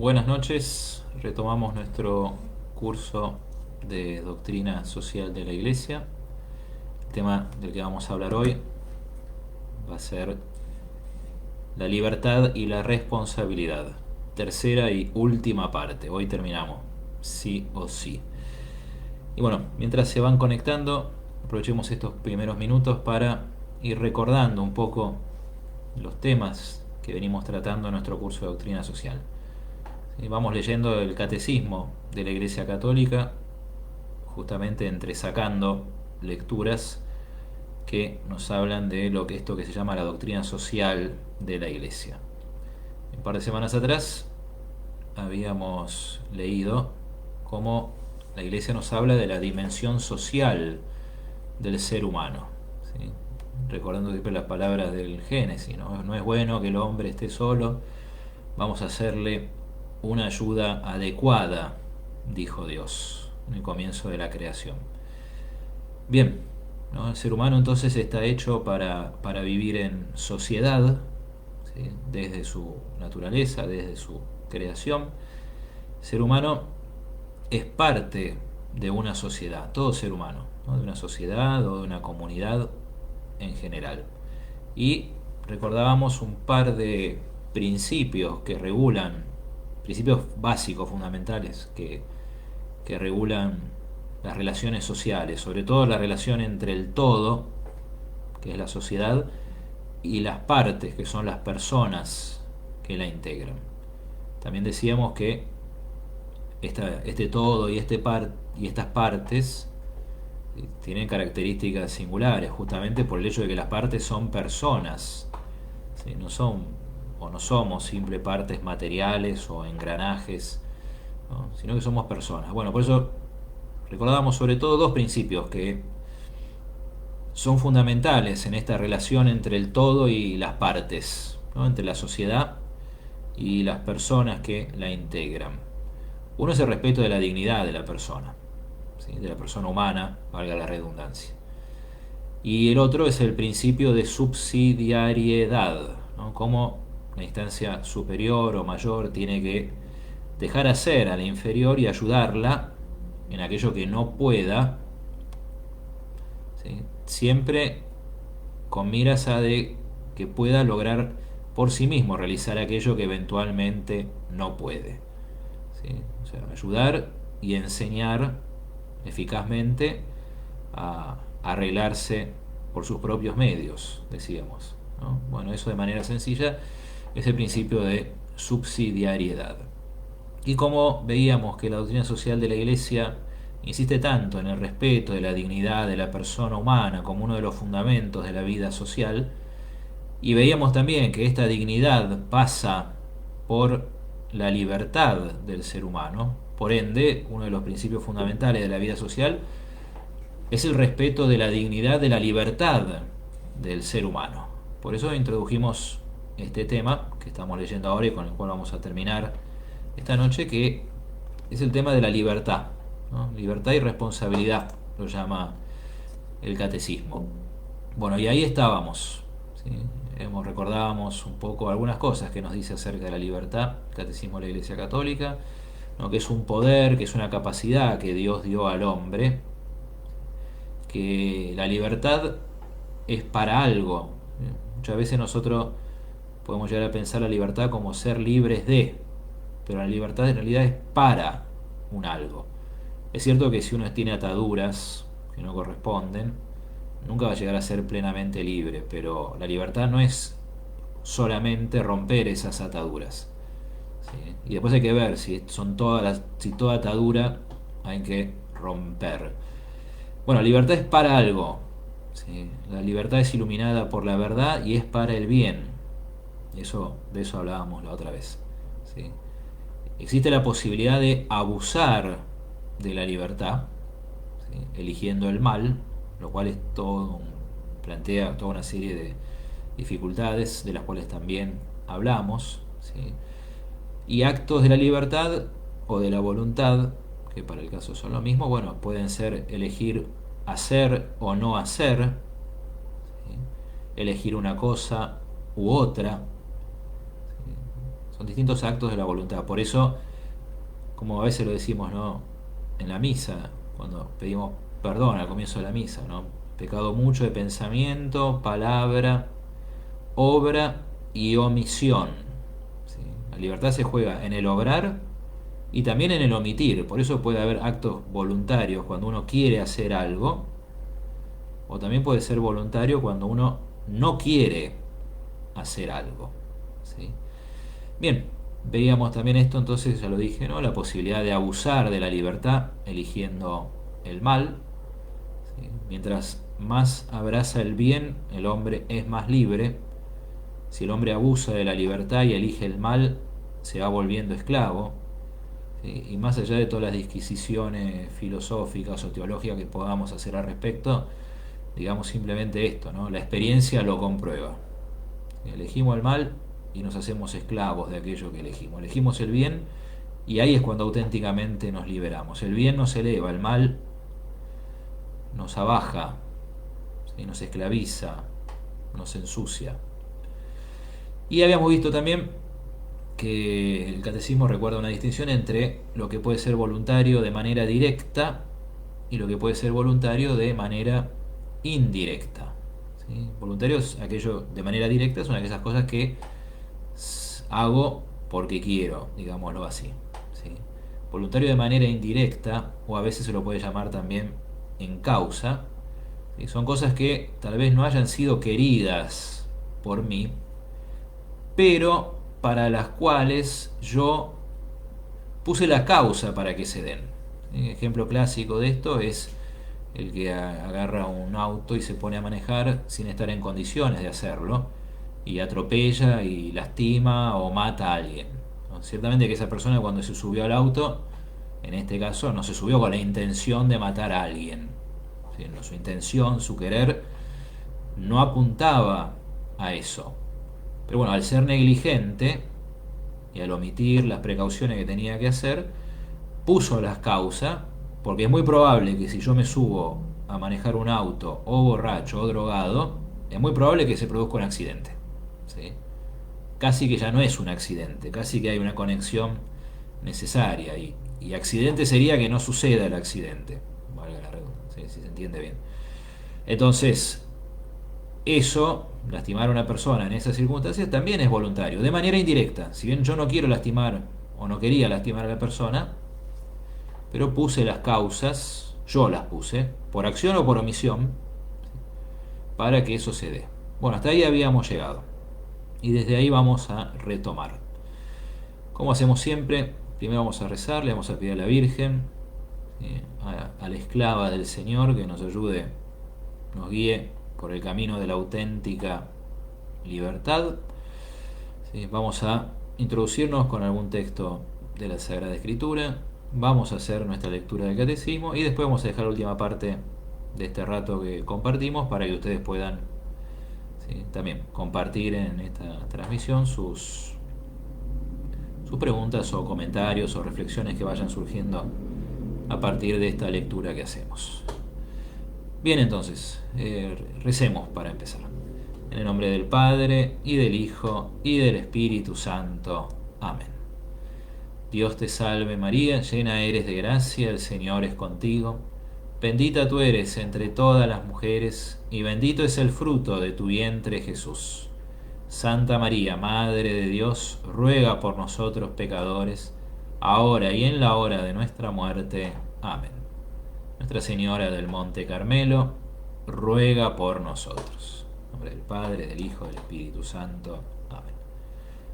Buenas noches, retomamos nuestro curso de doctrina social de la Iglesia. El tema del que vamos a hablar hoy va a ser la libertad y la responsabilidad. Tercera y última parte. Hoy terminamos, sí o sí. Y bueno, mientras se van conectando, aprovechemos estos primeros minutos para ir recordando un poco los temas que venimos tratando en nuestro curso de doctrina social. Vamos leyendo el catecismo de la Iglesia Católica, justamente entresacando lecturas que nos hablan de lo que esto que se llama la doctrina social de la Iglesia. Un par de semanas atrás habíamos leído cómo la Iglesia nos habla de la dimensión social del ser humano, ¿sí? Recordando siempre las palabras del Génesis, ¿no? No es bueno que el hombre esté solo, vamos a hacerle una ayuda adecuada, dijo Dios en el comienzo de la creación. Bien, ¿no? El ser humano entonces está hecho para vivir en sociedad, ¿sí? Desde su naturaleza, desde su creación. El ser humano es parte de una sociedad, todo ser humano, ¿no? De una sociedad o de una comunidad en general. Y recordábamos un par de principios que regulan, principios básicos, fundamentales, que regulan las relaciones sociales, sobre todo la relación entre el todo, que es la sociedad, y las partes, que son las personas que la integran. También decíamos que este todo y estas partes tienen características singulares, justamente por el hecho de que las partes son personas, ¿sí? No son o no somos simples partes materiales o engranajes, ¿no? Sino que somos personas. Bueno, por eso recordamos sobre todo dos principios que son fundamentales en esta relación entre el todo y las partes, ¿no? Entre la sociedad y las personas que la integran. Uno es el respeto de la dignidad de la persona, ¿sí? De la persona humana, valga la redundancia. Y el otro es el principio de subsidiariedad, ¿no? Cómo la instancia superior o mayor tiene que dejar hacer a la inferior y ayudarla en aquello que no pueda, ¿sí? Siempre con miras a de que pueda lograr por sí mismo realizar aquello que eventualmente no puede, ¿sí? O sea, ayudar y enseñar eficazmente a arreglarse por sus propios medios, decíamos, ¿no? Bueno, eso de manera sencilla es el principio de subsidiariedad. Y como veíamos que la doctrina social de la Iglesia insiste tanto en el respeto de la dignidad de la persona humana como uno de los fundamentos de la vida social, y veíamos también que esta dignidad pasa por la libertad del ser humano, por ende, uno de los principios fundamentales de la vida social es el respeto de la dignidad de la libertad del ser humano. Por eso introdujimos este tema que estamos leyendo ahora y con el cual vamos a terminar esta noche, que es el tema de la libertad, ¿no? Libertad y responsabilidad, lo llama el catecismo. Bueno, y ahí estábamos, ¿sí? Recordábamos un poco algunas cosas que nos dice acerca de la libertad, el catecismo de la Iglesia Católica, ¿no? Que es un poder, que es una capacidad que Dios dio al hombre, que la libertad es para algo. Muchas veces nosotros podemos llegar a pensar la libertad como ser libres de, pero la libertad en realidad es para un algo. Es cierto que si uno tiene ataduras que no corresponden, nunca va a llegar a ser plenamente libre, pero la libertad no es solamente romper esas ataduras, ¿sí? Y después hay que ver si toda atadura hay que romper. Bueno, libertad es para algo, ¿sí? La libertad es iluminada por la verdad y es para el bien. De eso hablábamos la otra vez, ¿sí? Existe la posibilidad de abusar de la libertad, ¿sí? Eligiendo el mal, lo cual plantea toda una serie de dificultades de las cuales también hablamos, ¿sí? Y actos de la libertad o de la voluntad, que para el caso son lo mismo, bueno, pueden ser elegir hacer o no hacer, ¿sí? Elegir una cosa u otra, ¿sí? Son distintos actos de la voluntad. Por eso, como a veces lo decimos, ¿no?, en la misa, cuando pedimos perdón al comienzo de la misa, ¿no? Pecado mucho de pensamiento, palabra, obra y omisión. ¿Sí? La libertad se juega en el obrar y también en el omitir. Por eso puede haber actos voluntarios cuando uno quiere hacer algo, o también puede ser voluntario cuando uno no quiere hacer algo. ¿Sí? Bien, veíamos también esto, entonces ya lo dije, ¿no? La posibilidad de abusar de la libertad eligiendo el mal. ¿Sí? Mientras más abraza el bien, el hombre es más libre. Si el hombre abusa de la libertad y elige el mal, se va volviendo esclavo. ¿Sí? Y más allá de todas las disquisiciones filosóficas o teológicas que podamos hacer al respecto, digamos simplemente esto, ¿no? La experiencia lo comprueba. Elegimos el mal y nos hacemos esclavos de aquello que elegimos. Elegimos el bien y ahí es cuando auténticamente nos liberamos. El bien nos eleva, el mal nos abaja, ¿sí? Nos esclaviza, nos ensucia. Y habíamos visto también que el catecismo recuerda una distinción entre lo que puede ser voluntario de manera directa y lo que puede ser voluntario de manera indirecta. ¿Sí? Voluntario es aquello de manera directa, son aquellas cosas que hago porque quiero, digámoslo así. ¿Sí? Voluntario de manera indirecta, o a veces se lo puede llamar también en causa, ¿sí? Son cosas que tal vez no hayan sido queridas por mí, pero para las cuales yo puse la causa para que se den. Un ejemplo clásico de esto es el que agarra un auto y se pone a manejar sin estar en condiciones de hacerlo y atropella y lastima o mata a alguien. ¿No? Ciertamente que esa persona, cuando se subió al auto, en este caso no se subió con la intención de matar a alguien. ¿Sí? No, su intención, su querer no apuntaba a eso. Pero bueno, al ser negligente y al omitir las precauciones que tenía que hacer, puso las causas, porque es muy probable que si yo me subo a manejar un auto o borracho o drogado, es muy probable que se produzca un accidente. ¿Sí? Casi que ya no es un accidente, casi que hay una conexión necesaria, y accidente sería que no suceda el accidente, valga la redundancia, si se entiende bien. Entonces, eso, lastimar a una persona en esas circunstancias, también es voluntario, de manera indirecta. Si bien yo no quiero lastimar o no quería lastimar a la persona, pero puse las causas, yo las puse, por acción o por omisión, para que eso se dé. Bueno, hasta ahí habíamos llegado. Y desde ahí vamos a retomar. Como hacemos siempre, primero vamos a rezar, le vamos a pedir a la Virgen, a la esclava del Señor, que nos ayude, nos guíe por el camino de la auténtica libertad. ¿Sí? Vamos a introducirnos con algún texto de la Sagrada Escritura, vamos a hacer nuestra lectura del Catecismo y después vamos a dejar la última parte de este rato que compartimos para que ustedes puedan, ¿sí?, también compartir en esta transmisión sus preguntas o comentarios o reflexiones que vayan surgiendo a partir de esta lectura que hacemos. Bien, entonces, recemos para empezar. En el nombre del Padre, y del Hijo, y del Espíritu Santo. Amén. Dios te salve María, llena eres de gracia, el Señor es contigo. Bendita tú eres entre todas las mujeres, y bendito es el fruto de tu vientre Jesús. Santa María, Madre de Dios, ruega por nosotros pecadores, ahora y en la hora de nuestra muerte. Amén. Nuestra Señora del Monte Carmelo, ruega por nosotros. En nombre del Padre, del Hijo, del Espíritu Santo. Amén.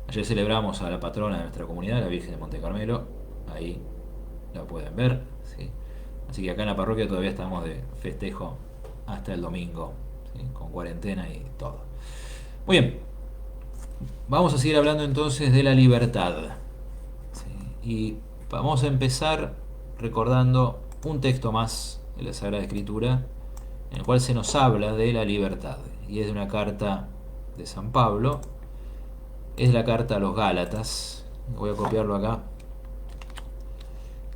Ayer celebramos a la patrona de nuestra comunidad, la Virgen de Monte Carmelo. Ahí la pueden ver, ¿sí? Así que acá en la parroquia todavía estamos de festejo hasta el domingo, ¿sí?, con cuarentena y todo. Muy bien, vamos a seguir hablando entonces de la libertad, ¿sí? Y vamos a empezar recordando un texto más de la Sagrada Escritura en el cual se nos habla de la libertad, y es de una carta de San Pablo, es la carta a los Gálatas. Voy a copiarlo acá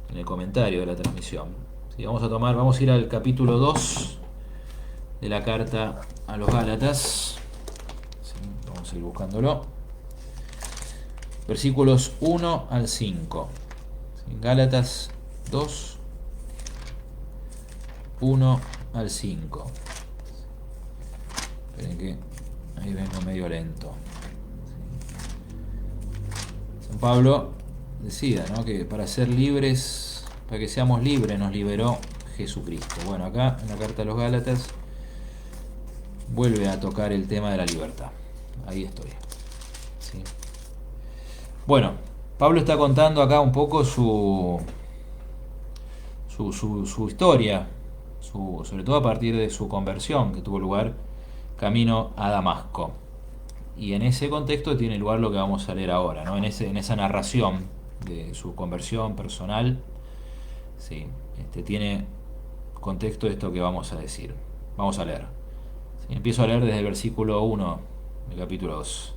en el comentario de la transmisión. ¿Sí? Vamos a ir al capítulo 2 de la carta a los Gálatas. ¿Sí? Vamos a ir buscándolo. versículos 1 al 5. Gálatas 2, 1 al 5. Esperen que ahí vengo medio lento. San Pablo decía, ¿no?, que para ser libres, para que seamos libres, nos liberó Jesucristo. Bueno, acá en la carta a los Gálatas vuelve a tocar el tema de la libertad. Ahí estoy. ¿Sí? Bueno, Pablo está contando acá un poco su historia, sobre todo a partir de su conversión que tuvo lugar camino a Damasco. Y en ese contexto tiene lugar lo que vamos a leer ahora, ¿no? En esa narración de su conversión personal, ¿sí? Tiene contexto esto que vamos a decir. Vamos a leer. ¿Sí? Empiezo a leer desde el versículo 1 del capítulo 2.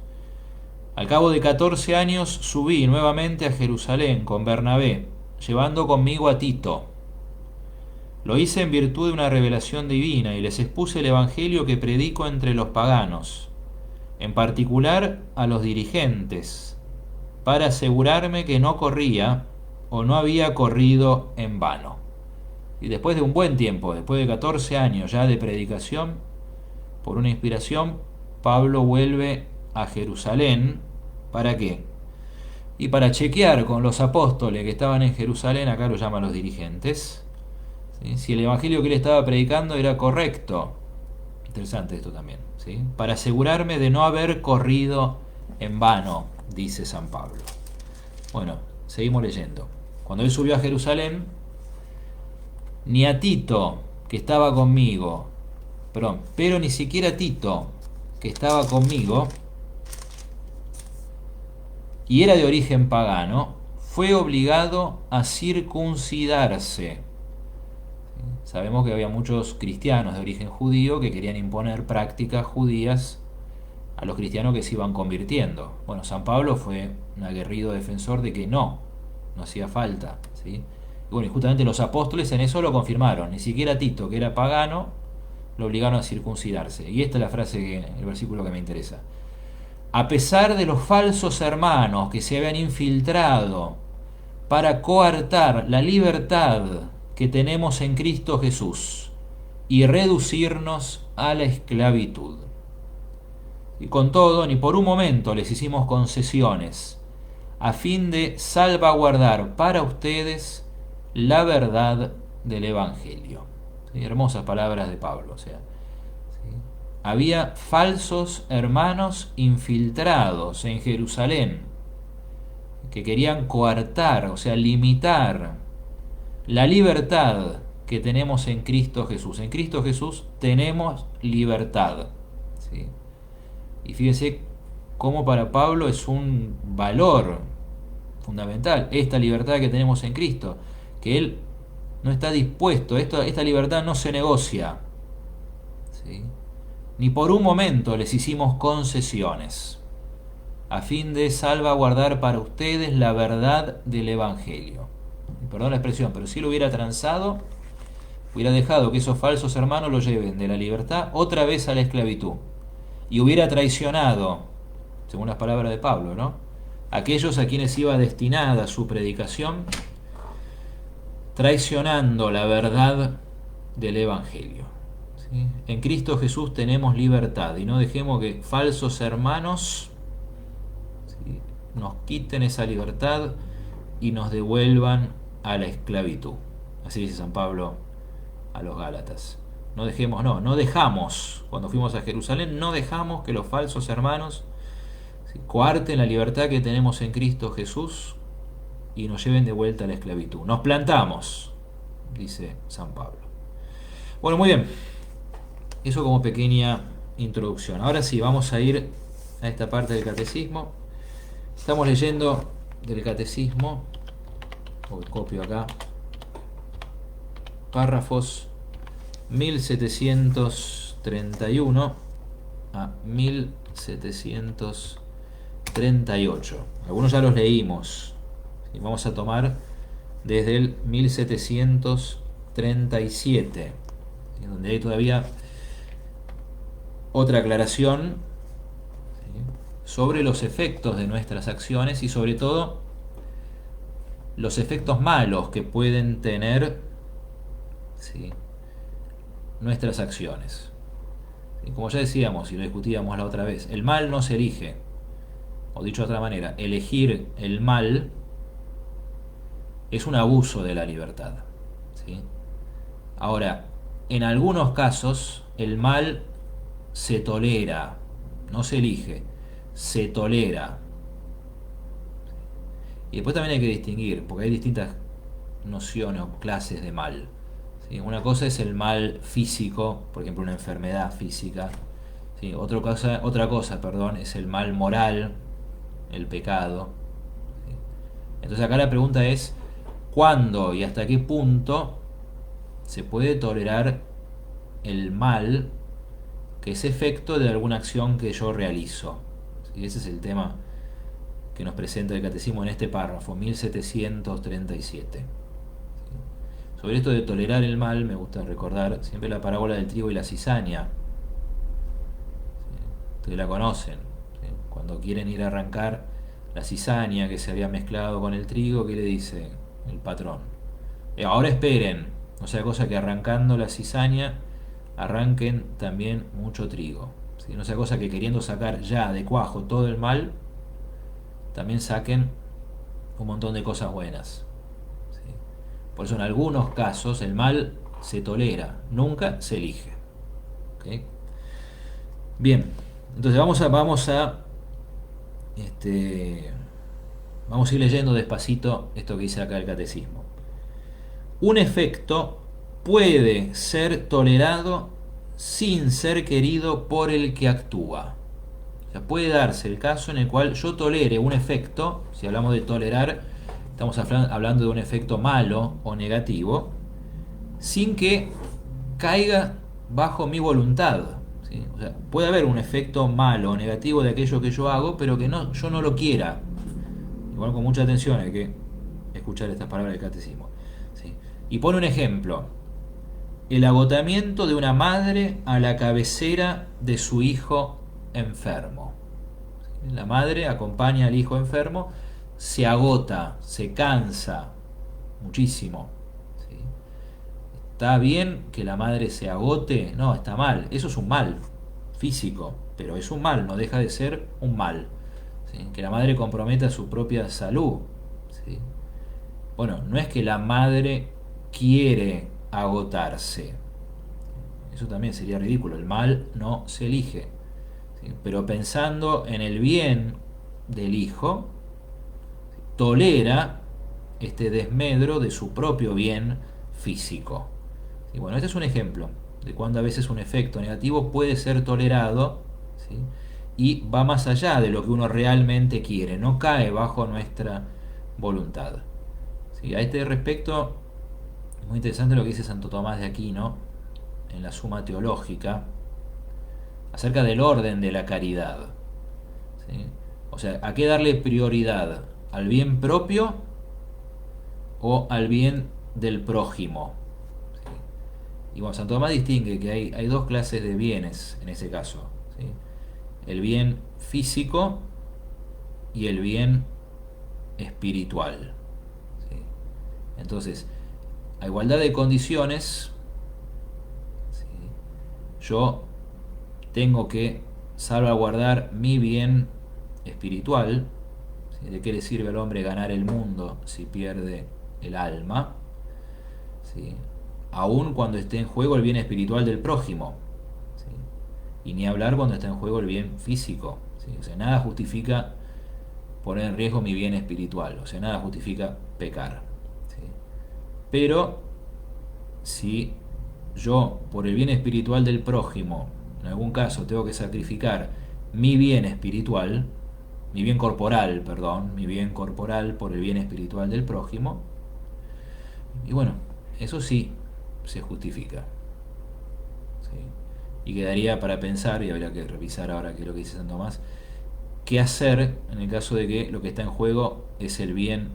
Al cabo de 14 años subí nuevamente a Jerusalén con Bernabé, llevando conmigo a Tito. Lo hice en virtud de una revelación divina y les expuse el evangelio que predico entre los paganos, en particular a los dirigentes, para asegurarme que no corría o no había corrido en vano. Y después de un buen tiempo, después de 14 años ya de predicación, por una inspiración, Pablo vuelve a Jerusalén. ¿Para qué? Y para chequear con los apóstoles que estaban en Jerusalén, acá lo llaman los dirigentes, ¿sí?, si el evangelio que él estaba predicando era correcto. Interesante esto también, ¿sí? Para asegurarme de no haber corrido en vano, dice San Pablo. Bueno, seguimos leyendo. Cuando él subió a Jerusalén, ni a Tito, que estaba conmigo, pero ni siquiera Tito, que estaba conmigo, y era de origen pagano, fue obligado a circuncidarse. Sabemos que había muchos cristianos de origen judío que querían imponer prácticas judías a los cristianos que se iban convirtiendo. Bueno, San Pablo fue un aguerrido defensor de que no hacía falta, ¿sí? Y bueno, y justamente los apóstoles en eso lo confirmaron. Ni siquiera Tito, que era pagano, lo obligaron a circuncidarse. Y esta es la frase, el versículo que me interesa. A pesar de los falsos hermanos que se habían infiltrado para coartar la libertad que tenemos en Cristo Jesús y reducirnos a la esclavitud. Y con todo, ni por un momento les hicimos concesiones, a fin de salvaguardar para ustedes la verdad del Evangelio. ¿Sí? Hermosas palabras de Pablo. O sea, ¿sí?, había falsos hermanos infiltrados en Jerusalén que querían coartar, o sea, limitar la libertad que tenemos en Cristo Jesús. En Cristo Jesús tenemos libertad, ¿sí? Y fíjense cómo para Pablo es un valor fundamental esta libertad que tenemos en Cristo, que él no está dispuesto, esta libertad no se negocia, ¿sí? Ni por un momento les hicimos concesiones, a fin de salvaguardar para ustedes la verdad del Evangelio. Perdón la expresión, pero si lo hubiera transado, hubiera dejado que esos falsos hermanos lo lleven de la libertad otra vez a la esclavitud, y hubiera traicionado, según las palabras de Pablo, ¿no?, aquellos a quienes iba destinada su predicación, traicionando la verdad del Evangelio. ¿Sí? En Cristo Jesús tenemos libertad, y no dejemos que falsos hermanos, ¿sí?, nos quiten esa libertad y nos devuelvan a la esclavitud. Así dice San Pablo a los Gálatas. No dejamos, cuando fuimos a Jerusalén, no dejamos que los falsos hermanos, ¿sí?, coarten la libertad que tenemos en Cristo Jesús y nos lleven de vuelta a la esclavitud. Nos plantamos, dice San Pablo. Bueno, muy bien. Eso como pequeña introducción. Ahora sí, vamos a ir a esta parte del catecismo. Estamos leyendo del catecismo, copio acá, párrafos 1731 a 1738. Algunos ya los leímos, y vamos a tomar desde el 1737, donde hay todavía otra aclaración, ¿sí?, sobre los efectos de nuestras acciones y sobre todo los efectos malos que pueden tener, ¿sí?, nuestras acciones. Y como ya decíamos y lo discutíamos la otra vez, el mal no se elige. O dicho de otra manera, elegir el mal es un abuso de la libertad, ¿sí? Ahora, en algunos casos el mal se tolera, no se elige, se tolera. Y después también hay que distinguir, porque hay distintas nociones o clases de mal, ¿sí? Una cosa es el mal físico, por ejemplo una enfermedad física, ¿sí? Otra cosa, perdón, es el mal moral, el pecado, ¿sí? Entonces acá la pregunta es, ¿cuándo y hasta qué punto se puede tolerar el mal que es efecto de alguna acción que yo realizo? ¿Sí? Ese es el tema que nos presenta el catecismo en este párrafo, 1737. Sobre esto de tolerar el mal, me gusta recordar siempre la parábola del trigo y la cizaña. Ustedes la conocen. ¿Sí? Cuando quieren ir a arrancar la cizaña que se había mezclado con el trigo, ¿qué le dice el patrón? Ahora esperen, no sea cosa que arrancando la cizaña arranquen también mucho trigo. ¿Sí? No sea cosa que queriendo sacar ya de cuajo todo el mal, también saquen un montón de cosas buenas. ¿Sí? Por eso en algunos casos el mal se tolera, nunca se elige. ¿Okay? Bien, entonces este, vamos a ir leyendo despacito esto que dice acá el catecismo. Un efecto puede ser tolerado sin ser querido por el que actúa. O sea, puede darse el caso en el cual yo tolere un efecto, si hablamos de tolerar, estamos hablando de un efecto malo o negativo, sin que caiga bajo mi voluntad. ¿Sí? O sea, puede haber un efecto malo o negativo de aquello que yo hago, pero que yo no lo quiera. Igual con mucha atención hay que escuchar estas palabras del catecismo. ¿Sí? Y pone un ejemplo. El agotamiento de una madre a la cabecera de su hijo enfermo. ¿Sí? La madre acompaña al hijo enfermo, se agota, se cansa muchísimo. ¿Sí? ¿Está bien que la madre se agote? No, está mal. Eso es un mal físico, pero es un mal, no deja de ser un mal. ¿Sí? Que la madre comprometa su propia salud. ¿Sí? Bueno, no es que la madre quiere agotarse. Eso también sería ridículo. El mal no se elige. ¿Sí? Pero pensando en el bien del hijo, tolera este desmedro de su propio bien físico. Y bueno, este es un ejemplo de cuando a veces un efecto negativo puede ser tolerado, ¿sí?, y va más allá de lo que uno realmente quiere, no cae bajo nuestra voluntad. ¿Sí? A este respecto, es muy interesante lo que dice Santo Tomás de Aquino en la Suma Teológica acerca del orden de la caridad. ¿Sí? O sea, ¿a qué darle prioridad? ¿Al bien propio o al bien del prójimo? ¿Sí? Y bueno, Santo Tomás distingue que hay dos clases de bienes en ese caso. ¿Sí? El bien físico y el bien espiritual. ¿Sí? Entonces, a igualdad de condiciones, ¿sí?, yo tengo que salvaguardar mi bien espiritual. ¿Sí? ¿De qué le sirve al hombre ganar el mundo si pierde el alma? ¿Sí? Aun cuando esté en juego el bien espiritual del prójimo. ¿Sí? Y ni hablar cuando está en juego el bien físico. ¿Sí? O sea, nada justifica poner en riesgo mi bien espiritual. O sea, nada justifica pecar. ¿Sí? Pero si yo, por el bien espiritual del prójimo, en algún caso tengo que sacrificar mi bien espiritual, mi bien corporal, perdón, mi bien corporal por el bien espiritual del prójimo, y bueno, eso sí se justifica. ¿Sí? Y quedaría para pensar, y habría que revisar ahora qué es lo que dice San Tomás, qué hacer en el caso de que lo que está en juego es el bien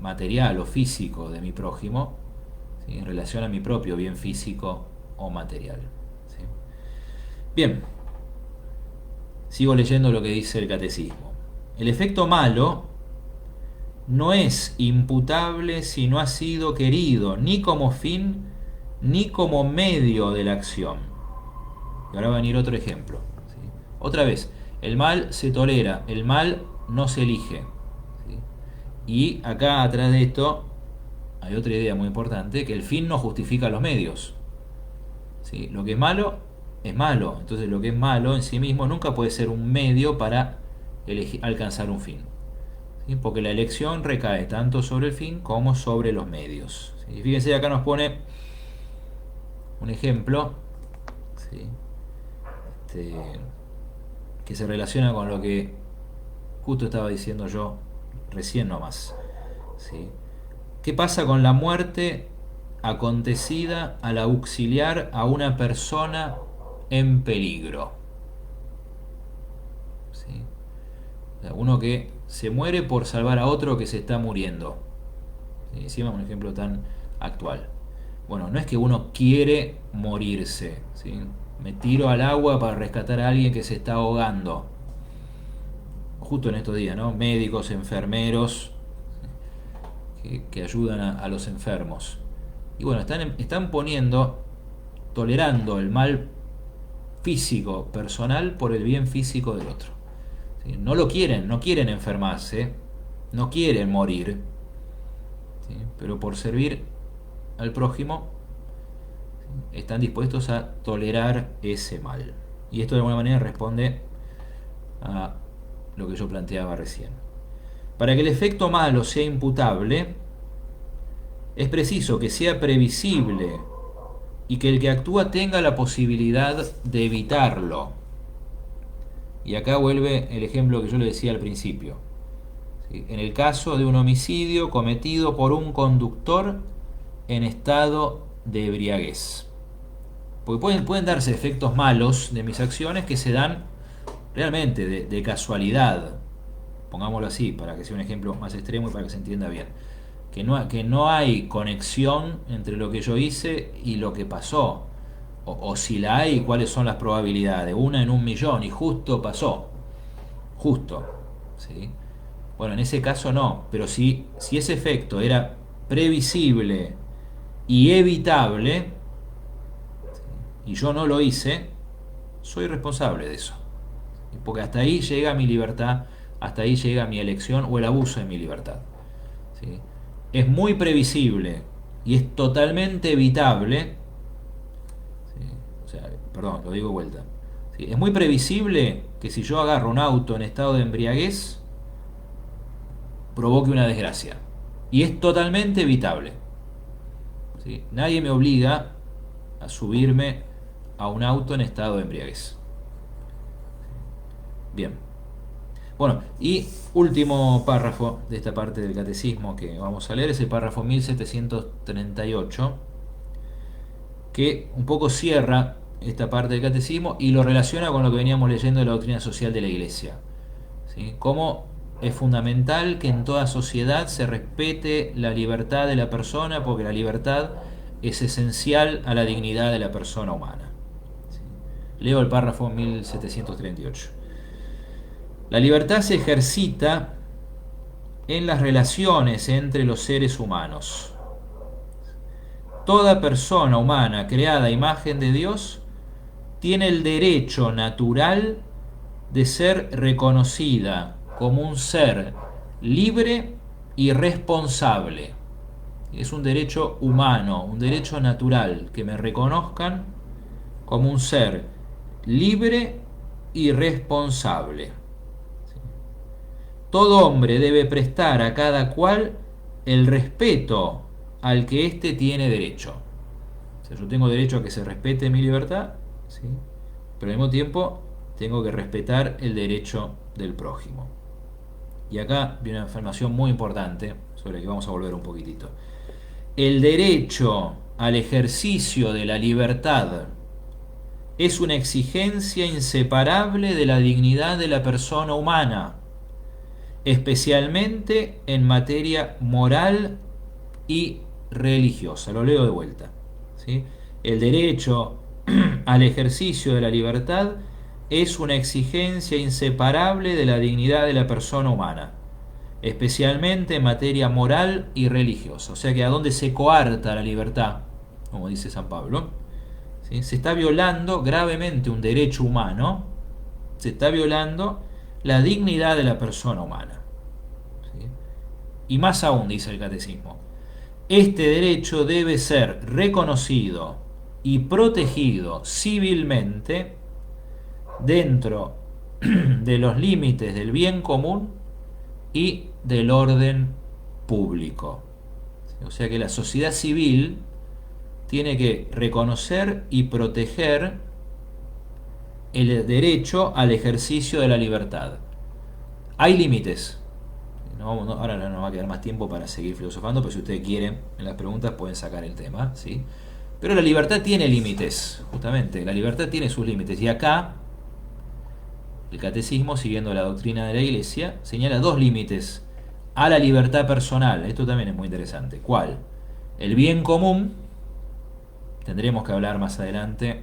material o físico de mi prójimo, ¿sí?, en relación a mi propio bien físico o material. ¿Sí? Bien, Sigo leyendo lo que dice el catecismo. El efecto malo no es imputable si no ha sido querido ni como fin ni como medio de la acción. Y ahora va a venir otro ejemplo. ¿Sí? Otra vez, el mal se tolera, el mal no se elige. ¿Sí? Y acá atrás de esto hay otra idea muy importante, que el fin no justifica los medios. ¿Sí? Lo que es malo. Entonces lo que es malo en sí mismo nunca puede ser un medio para alcanzar un fin. ¿Sí? Porque la elección recae tanto sobre el fin como sobre los medios. ¿Sí? Fíjense, acá nos pone un ejemplo, ¿sí? este, que se relaciona con lo que justo estaba diciendo yo recién nomás. ¿Sí? ¿Qué pasa con la muerte acontecida al auxiliar a una persona en peligro? ¿Sí? O sea, uno que se muere por salvar a otro que se está muriendo. ¿Sí? Encima un ejemplo tan actual. Bueno, no es que uno quiere morirse. ¿Sí? Me tiro al agua para rescatar a alguien que se está ahogando. Justo en estos días, ¿no? Médicos, enfermeros que ayudan a los enfermos. Y bueno, están poniendo, tolerando el mal físico personal por el bien físico del otro. ¿Sí? No lo quieren, no quieren enfermarse, no quieren morir, ¿sí? Pero por servir al prójimo, ¿sí? Están dispuestos a tolerar ese mal. Y esto de alguna manera responde a lo que yo planteaba recién. Para que el efecto malo sea imputable, es preciso que sea previsible y que el que actúa tenga la posibilidad de evitarlo. Y acá vuelve el ejemplo que yo le decía al principio. ¿Sí? En el caso de un homicidio cometido por un conductor en estado de embriaguez. Porque pueden darse efectos malos de mis acciones que se dan realmente de casualidad. Pongámoslo así, para que sea un ejemplo más extremo y para que se entienda bien. Que no hay conexión entre lo que yo hice y lo que pasó. O si la hay, cuáles son las probabilidades. 1 en 1.000.000 y justo pasó. Justo. ¿Sí? Bueno, en ese caso no. Pero si ese efecto era previsible y evitable, ¿sí? Y yo no lo hice, soy responsable de eso. Porque hasta ahí llega mi libertad, hasta ahí llega mi elección o el abuso de mi libertad. ¿Sí? Es muy previsible y es totalmente evitable. ¿Sí? O sea, perdón, lo digo de vuelta. ¿Sí? Es muy previsible que si yo agarro un auto en estado de embriaguez, provoque una desgracia. Y es totalmente evitable. ¿Sí? Nadie me obliga a subirme a un auto en estado de embriaguez. Bien. Bueno, y último párrafo de esta parte del catecismo que vamos a leer es el párrafo 1738, que un poco cierra esta parte del catecismo y lo relaciona con lo que veníamos leyendo de la doctrina social de la Iglesia. ¿Sí? Cómo es fundamental que en toda sociedad se respete la libertad de la persona, porque la libertad es esencial a la dignidad de la persona humana. ¿Sí? Leo el párrafo 1738. La libertad se ejercita en las relaciones entre los seres humanos. Toda persona humana creada a imagen de Dios tiene el derecho natural de ser reconocida como un ser libre y responsable. Es un derecho humano, un derecho natural, que me reconozcan como un ser libre y responsable. Todo hombre debe prestar a cada cual el respeto al que éste tiene derecho. O sea, yo tengo derecho a que se respete mi libertad, ¿sí? Pero al mismo tiempo tengo que respetar el derecho del prójimo. Y acá viene una afirmación muy importante sobre la que vamos a volver un poquitito. El derecho al ejercicio de la libertad es una exigencia inseparable de la dignidad de la persona humana, especialmente en materia moral y religiosa. Lo leo de vuelta. ¿Sí? El derecho al ejercicio de la libertad es una exigencia inseparable de la dignidad de la persona humana, especialmente en materia moral y religiosa. O sea que a donde se coarta la libertad, como dice San Pablo, ¿sí? Se está violando gravemente un derecho humano, se está violando la dignidad de la persona humana. ¿Sí? Y más aún, dice el catecismo, este derecho debe ser reconocido y protegido civilmente dentro de los límites del bien común y del orden público. O sea que la sociedad civil tiene que reconocer y proteger el derecho al ejercicio de la libertad. Hay límites. Ahora no nos va a quedar más tiempo para seguir filosofando, pero si ustedes quieren, en las preguntas pueden sacar el tema, ¿sí? Pero la libertad tiene límites, justamente. La libertad tiene sus límites. Y acá, el catecismo, siguiendo la doctrina de la Iglesia, señala dos límites a la libertad personal. Esto también es muy interesante. ¿Cuál? El bien común. Tendremos que hablar más adelante,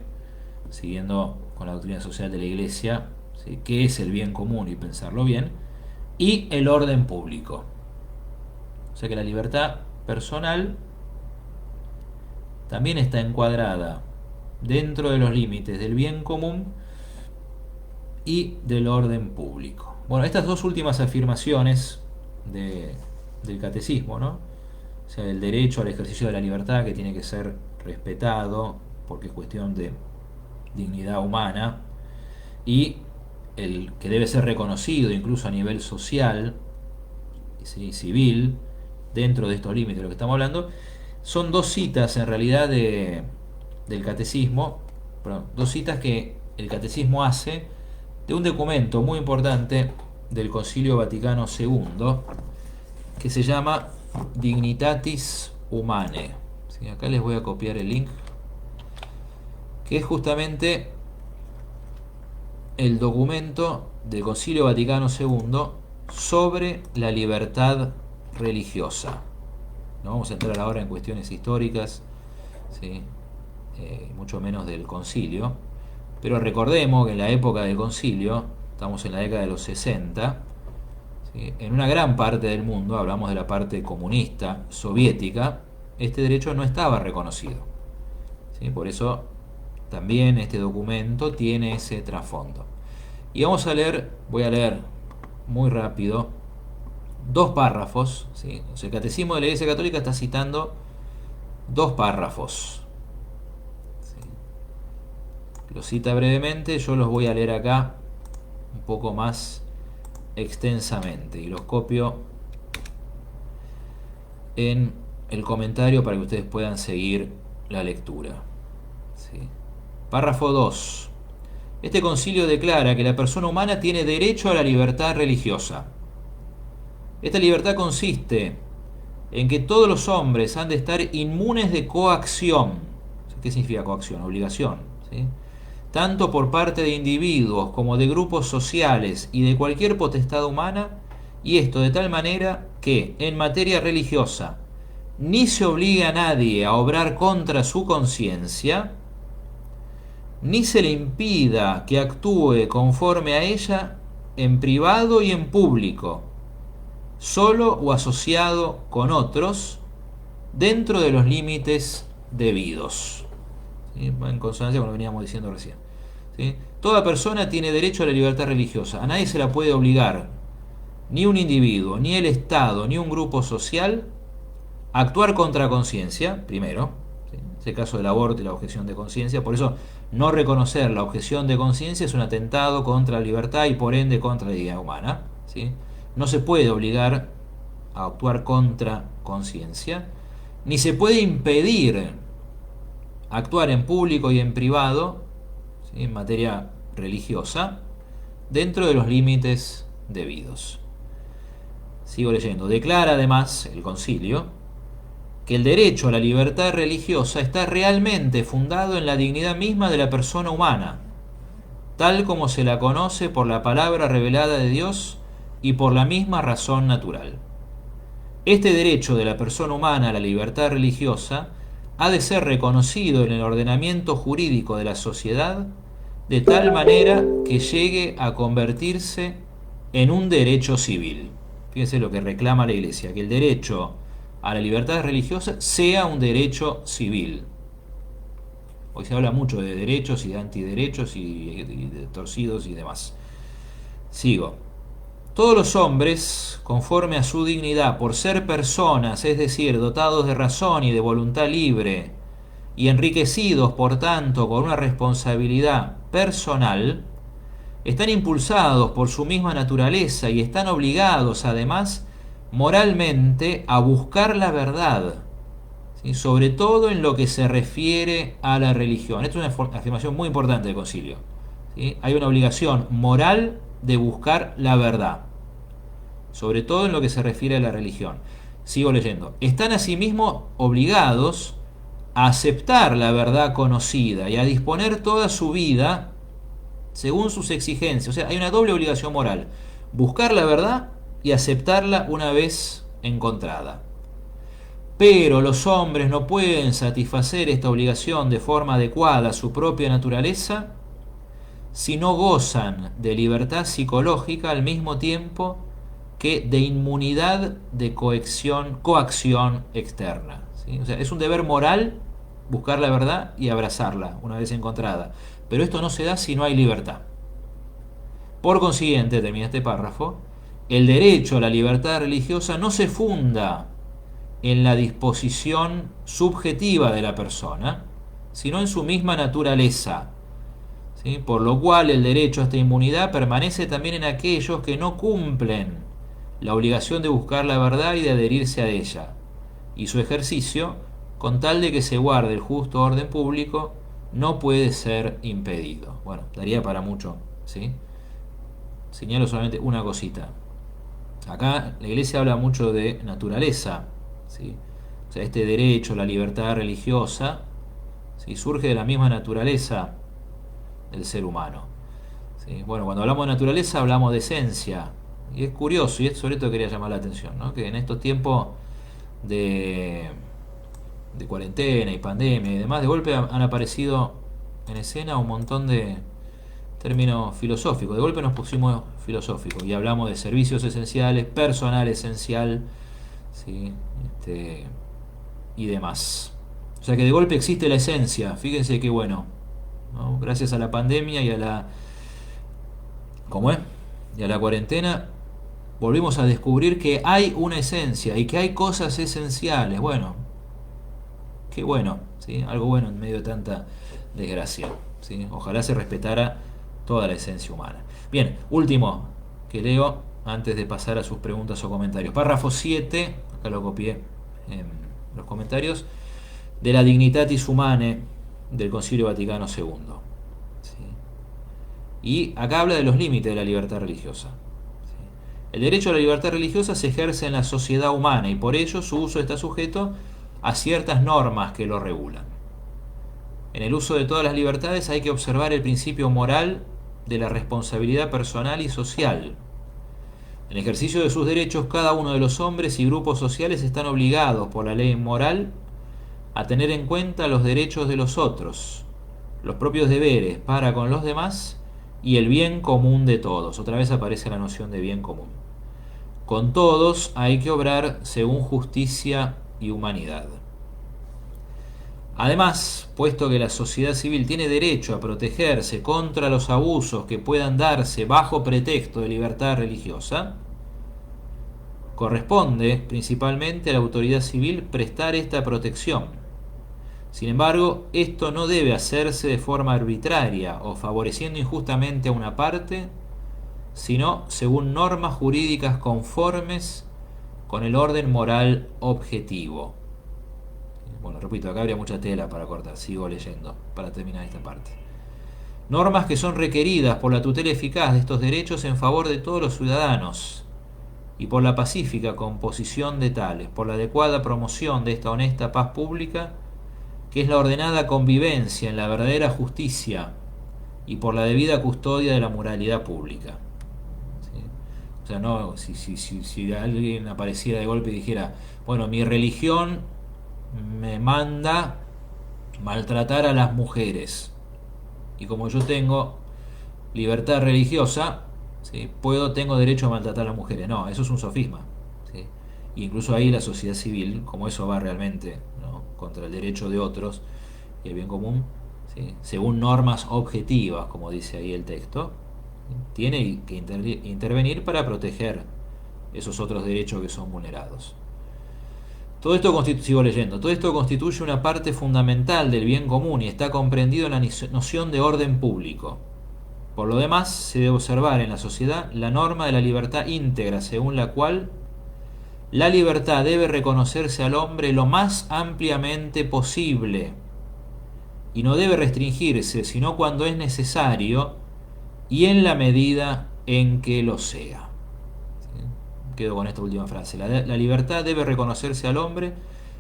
siguiendo con la doctrina social de la Iglesia, ¿sí? ¿Qué es el bien común? Y pensarlo bien. Y el orden público. O sea que la libertad personal también está encuadrada dentro de los límites del bien común y del orden público. Bueno, estas dos últimas afirmaciones del catecismo, ¿no? O sea, el derecho al ejercicio de la libertad, que tiene que ser respetado porque es cuestión de dignidad humana, y el que debe ser reconocido incluso a nivel social, ¿sí? Civil, dentro de estos límites de lo que estamos hablando, son dos citas en realidad del catecismo, dos citas que el catecismo hace de un documento muy importante del Concilio Vaticano II que se llama Dignitatis Humanae. ¿Sí? Acá les voy a copiar el link, que que el documento del Concilio Vaticano II sobre la libertad religiosa. No vamos a entrar ahora en cuestiones históricas, ¿sí? Mucho menos del concilio, pero recordemos que en la época del concilio, estamos en la década de los 60, ¿sí? En una gran parte del mundo, hablamos de la parte comunista, soviética, este derecho no estaba reconocido, ¿sí? Por eso también este documento tiene ese trasfondo. Y vamos a leer, voy a leer muy rápido, dos párrafos, ¿sí? O sea, el Catecismo de la Iglesia Católica está citando dos párrafos, ¿sí? Lo cita brevemente, yo los voy a leer acá un poco más extensamente y los copio en el comentario para que ustedes puedan seguir la lectura, ¿sí? Párrafo 2. Este concilio declara que la persona humana tiene derecho a la libertad religiosa. Esta libertad consiste en que todos los hombres han de estar inmunes de coacción. ¿Qué significa coacción? Obligación, ¿sí? Tanto por parte de individuos como de grupos sociales y de cualquier potestad humana, y esto de tal manera que en materia religiosa ni se obliga a nadie a obrar contra su conciencia, ni se le impida que actúe conforme a ella en privado y en público, solo o asociado con otros, dentro de los límites debidos. ¿Sí? En consonancia con lo que veníamos diciendo recién. ¿Sí? Toda persona tiene derecho a la libertad religiosa. A nadie se la puede obligar, ni un individuo, ni el Estado, ni un grupo social, a actuar contra conciencia, primero. ¿Sí? Es el caso del aborto y la objeción de conciencia. Por eso, no reconocer la objeción de conciencia es un atentado contra la libertad y por ende contra la dignidad humana. ¿Sí? No se puede obligar a actuar contra conciencia, ni se puede impedir actuar en público y en privado, ¿sí? En materia religiosa, dentro de los límites debidos. Sigo leyendo. Declara además el concilio que el derecho a la libertad religiosa está realmente fundado en la dignidad misma de la persona humana, tal como se la conoce por la palabra revelada de Dios y por la misma razón natural. Este derecho de la persona humana a la libertad religiosa ha de ser reconocido en el ordenamiento jurídico de la sociedad de tal manera que llegue a convertirse en un derecho civil. Fíjense lo que reclama la Iglesia, que el derecho a la libertad religiosa sea un derecho civil. Hoy se habla mucho de derechos y de antiderechos y de torcidos y demás. Sigo. Todos los hombres, conforme a su dignidad, por ser personas, es decir, dotados de razón y de voluntad libre, y enriquecidos, por tanto, con una responsabilidad personal, están impulsados por su misma naturaleza y están obligados, además, moralmente, a buscar la verdad, ¿sí? Sobre todo en lo que se refiere a la religión. Esto es una afirmación muy importante del concilio, ¿sí? Hay una obligación moral de buscar la verdad, sobre todo en lo que se refiere a la religión. Sigo leyendo. Están asimismo obligados a aceptar la verdad conocida y a disponer toda su vida según sus exigencias. O sea, hay una doble obligación moral: buscar la verdad y aceptarla una vez encontrada. Pero los hombres no pueden satisfacer esta obligación de forma adecuada a su propia naturaleza si no gozan de libertad psicológica al mismo tiempo que de inmunidad de coacción externa, ¿sí? O sea, es un deber moral buscar la verdad y abrazarla una vez encontrada, pero esto no se da si no hay libertad. Por consiguiente, termina este párrafo, el derecho a la libertad religiosa no se funda en la disposición subjetiva de la persona, sino en su misma naturaleza, ¿sí? Por lo cual el derecho a esta inmunidad permanece también en aquellos que no cumplen la obligación de buscar la verdad y de adherirse a ella, y su ejercicio, con tal de que se guarde el justo orden público, no puede ser impedido. Bueno, daría para mucho, ¿sí? Señalo solamente una cosita. Acá la Iglesia habla mucho de naturaleza, ¿sí? O sea, este derecho, la libertad religiosa, ¿sí? Surge de la misma naturaleza del ser humano, ¿sí? Bueno, cuando hablamos de naturaleza hablamos de esencia. Y es curioso, y sobre esto quería llamar la atención, ¿no? Que en estos tiempos de, de cuarentena y pandemia y demás, de golpe han aparecido en escena un montón de términos filosóficos. De golpe nos pusimos filosóficos y hablamos de servicios esenciales, personal esencial, ¿sí? Y demás. O sea que de golpe existe la esencia. Fíjense qué bueno, ¿no? Gracias a la pandemia y a la, ¿cómo es? Y a la cuarentena volvimos a descubrir que hay una esencia y que hay cosas esenciales. Bueno, qué bueno, ¿sí? Algo bueno en medio de tanta desgracia, ¿sí? Ojalá se respetara toda la esencia humana. Bien, último que leo antes de pasar a sus preguntas o comentarios. Párrafo 7, acá lo copié en los comentarios, de la Dignitatis Humanae del Concilio Vaticano II. ¿Sí? Y acá habla de los límites de la libertad religiosa. El derecho a la libertad religiosa se ejerce en la sociedad humana y por ello su uso está sujeto a ciertas normas que lo regulan. En el uso de todas las libertades hay que observar el principio moral de la responsabilidad personal y social. En ejercicio de sus derechos, cada uno de los hombres y grupos sociales están obligados por la ley moral a tener en cuenta los derechos de los otros, los propios deberes para con los demás y el bien común de todos. Otra vez aparece la noción de bien común. Con todos hay que obrar según justicia y humanidad. Además, puesto que la sociedad civil tiene derecho a protegerse contra los abusos que puedan darse bajo pretexto de libertad religiosa, corresponde principalmente a la autoridad civil prestar esta protección. Sin embargo, esto no debe hacerse de forma arbitraria o favoreciendo injustamente a una parte, sino según normas jurídicas conformes con el orden moral objetivo. Bueno, repito, acá habría mucha tela para cortar, sigo leyendo para terminar esta parte. Normas que son requeridas por la tutela eficaz de estos derechos en favor de todos los ciudadanos y por la pacífica composición de tales, por la adecuada promoción de esta honesta paz pública, que es la ordenada convivencia en la verdadera justicia y por la debida custodia de la moralidad pública. ¿Sí? O sea, no, si alguien apareciera de golpe y dijera, bueno, mi religión me manda maltratar a las mujeres y como yo tengo libertad religiosa, ¿sí? Tengo derecho a maltratar a las mujeres. No, eso es un sofisma, ¿sí? Incluso ahí la sociedad civil, como eso va realmente, ¿no?, contra el derecho de otros y el bien común, ¿sí?, según normas objetivas, como dice ahí el texto, ¿sí?, tiene que intervenir para proteger esos otros derechos que son vulnerados. Todo esto sigo leyendo. Todo esto constituye una parte fundamental del bien común y está comprendido en la noción de orden público. Por lo demás, se debe observar en la sociedad la norma de la libertad íntegra, según la cual la libertad debe reconocerse al hombre lo más ampliamente posible y no debe restringirse sino cuando es necesario y en la medida en que lo sea. ¿Sí? Quedo con esta última frase. La libertad debe reconocerse al hombre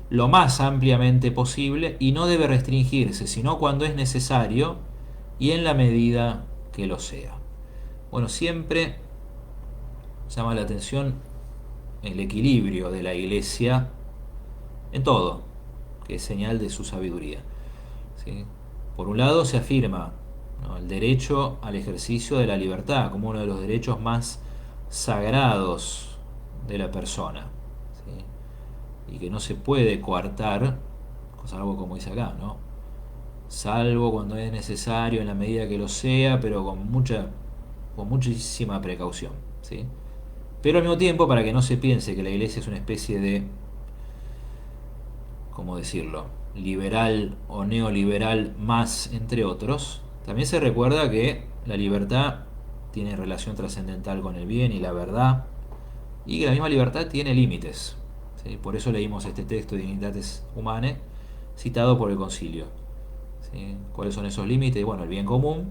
lo más ampliamente posible y no debe restringirse sino cuando es necesario y en la medida que lo sea. Bueno, siempre llama la atención el equilibrio de la Iglesia en todo, que es señal de su sabiduría, ¿sí? Por un lado se afirma, ¿no?, el derecho al ejercicio de la libertad como uno de los derechos más sagrados de la persona, ¿sí?, y que no se puede coartar, salvo como dice acá, ¿no?, salvo cuando es necesario en la medida que lo sea, pero con muchísima precaución, ¿sí? Pero al mismo tiempo, para que no se piense que la Iglesia es una especie de, ¿cómo decirlo?, liberal o neoliberal más, entre otros, también se recuerda que la libertad tiene relación trascendental con el bien y la verdad, y que la misma libertad tiene límites, ¿sí? Por eso leímos este texto de Dignitates Humanae, citado por el Concilio, ¿sí? ¿Cuáles son esos límites? Bueno, el bien común,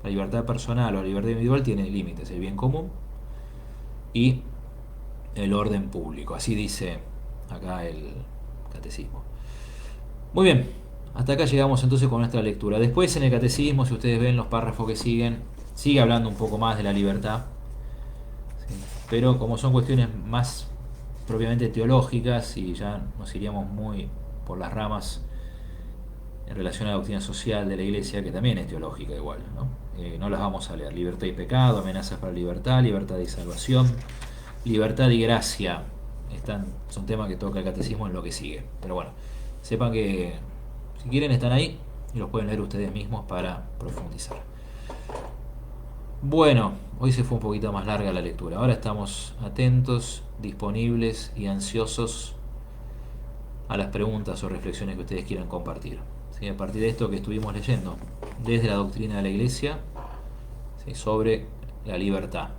la libertad personal o la libertad individual tiene límites, el bien común y el orden público. Así dice acá el catecismo. Muy bien, hasta acá llegamos entonces con nuestra lectura. Después en el catecismo, si ustedes ven los párrafos que siguen, sigue hablando un poco más de la libertad, ¿sí? Pero como son cuestiones más propiamente teológicas y ya nos iríamos muy por las ramas en relación a la doctrina social de la Iglesia, que también es teológica igual, ¿no? No las vamos a leer. Libertad y pecado, amenazas para la libertad, libertad y salvación, libertad y gracia. Son temas que toca el catecismo en lo que sigue. Pero bueno, sepan que si quieren están ahí y los pueden leer ustedes mismos para profundizar. Bueno, hoy se fue un poquito más larga la lectura. Ahora estamos atentos, disponibles y ansiosos a las preguntas o reflexiones que ustedes quieran compartir, ¿sí? A partir de esto que estuvimos leyendo, desde la doctrina de la Iglesia, ¿sí?, sobre la libertad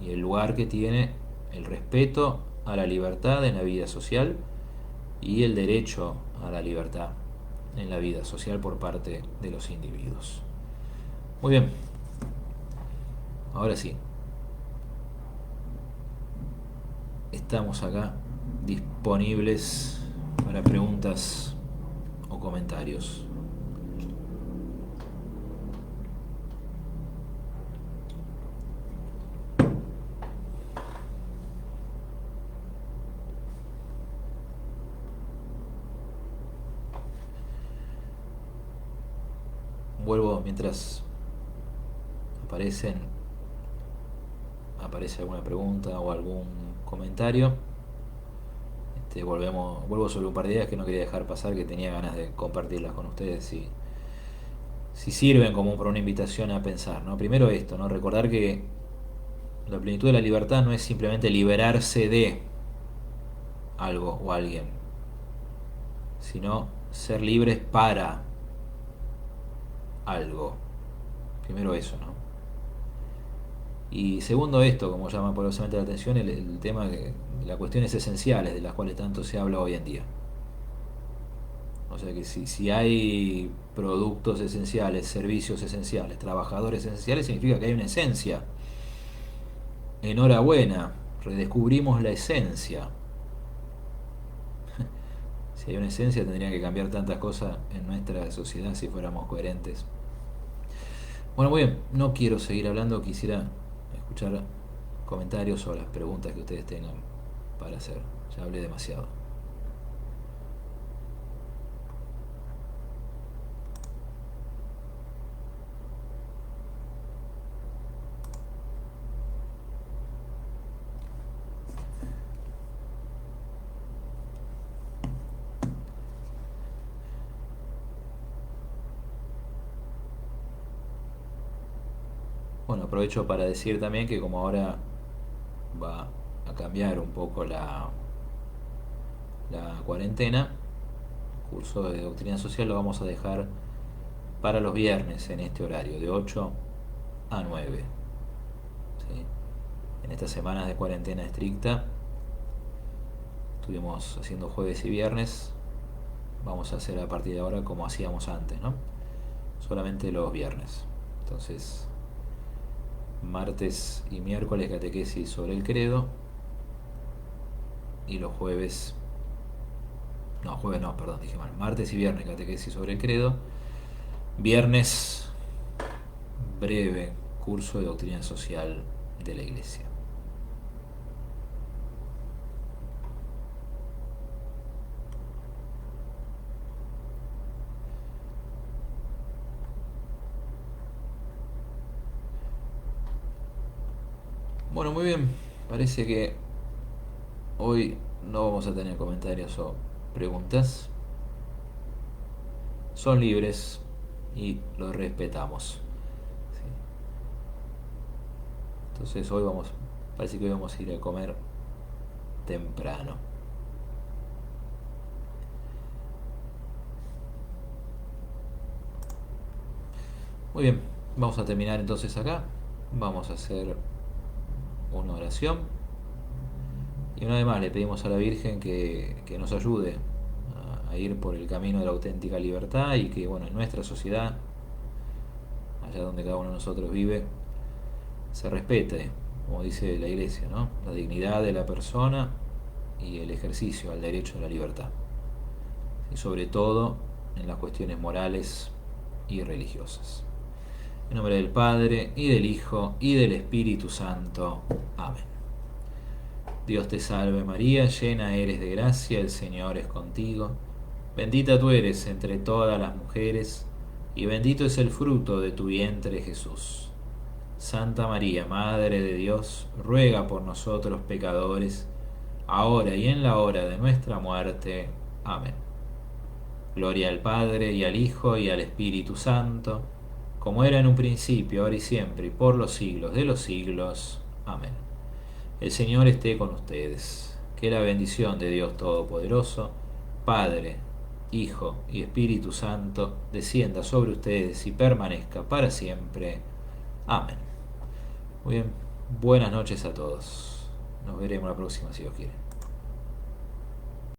y el lugar que tiene el respeto a la libertad en la vida social y el derecho a la libertad en la vida social por parte de los individuos. Muy bien, ahora sí, estamos acá disponibles para preguntas o comentarios. Vuelvo mientras aparece alguna pregunta o algún comentario. Vuelvo sobre un par de ideas que no quería dejar pasar, que tenía ganas de compartirlas con ustedes si sirven como para una invitación a pensar, ¿no? Primero esto, ¿no? Recordar que la plenitud de la libertad no es simplemente liberarse de algo o alguien, sino ser libres para algo. Primero eso, ¿no? Y segundo esto, como llama poderosamente la atención, el tema de las cuestiones esenciales de las cuales tanto se habla hoy en día. O sea que si hay productos esenciales, servicios esenciales, trabajadores esenciales, significa que hay una esencia. Enhorabuena, redescubrimos la esencia. Si hay una esencia, tendrían que cambiar tantas cosas en nuestra sociedad si fuéramos coherentes. Bueno, muy bien, no quiero seguir hablando, quisiera escuchar comentarios o las preguntas que ustedes tengan para hacer. Ya hablé demasiado. Bueno, aprovecho para decir también que como ahora va a cambiar un poco la cuarentena, el curso de doctrina social lo vamos a dejar para los viernes en este horario, de 8 a 9. ¿Sí? En estas semanas de cuarentena estricta estuvimos haciendo jueves y viernes, vamos a hacer a partir de ahora como hacíamos antes, ¿no? Solamente los viernes. Entonces, martes y miércoles catequesis sobre el credo, y los jueves, no, jueves no, perdón, dije mal, martes y viernes catequesis sobre el credo, viernes breve curso de doctrina social de la Iglesia. Bueno, muy bien, parece que hoy no vamos a tener comentarios o preguntas, son libres y los respetamos. ¿Sí? Entonces hoy parece que hoy vamos a ir a comer temprano. Muy bien, vamos a terminar entonces acá. Vamos a hacer una oración. Y una vez más le pedimos a la Virgen que nos ayude a ir por el camino de la auténtica libertad y que, bueno, en nuestra sociedad, allá donde cada uno de nosotros vive, se respete, como dice la Iglesia, ¿no? La dignidad de la persona y el ejercicio al derecho a la libertad. Y sobre todo en las cuestiones morales y religiosas. En nombre del Padre, y del Hijo, y del Espíritu Santo. Amén. Dios te salve María, llena eres de gracia, el Señor es contigo. Bendita tú eres entre todas las mujeres, y bendito es el fruto de tu vientre Jesús. Santa María, Madre de Dios, ruega por nosotros pecadores, ahora y en la hora de nuestra muerte. Amén. Gloria al Padre, y al Hijo, y al Espíritu Santo, como era en un principio, ahora y siempre, y por los siglos de los siglos. Amén. El Señor esté con ustedes. Que la bendición de Dios Todopoderoso, Padre, Hijo y Espíritu Santo, descienda sobre ustedes y permanezca para siempre. Amén. Muy bien, buenas noches a todos. Nos veremos la próxima si Dios quiere.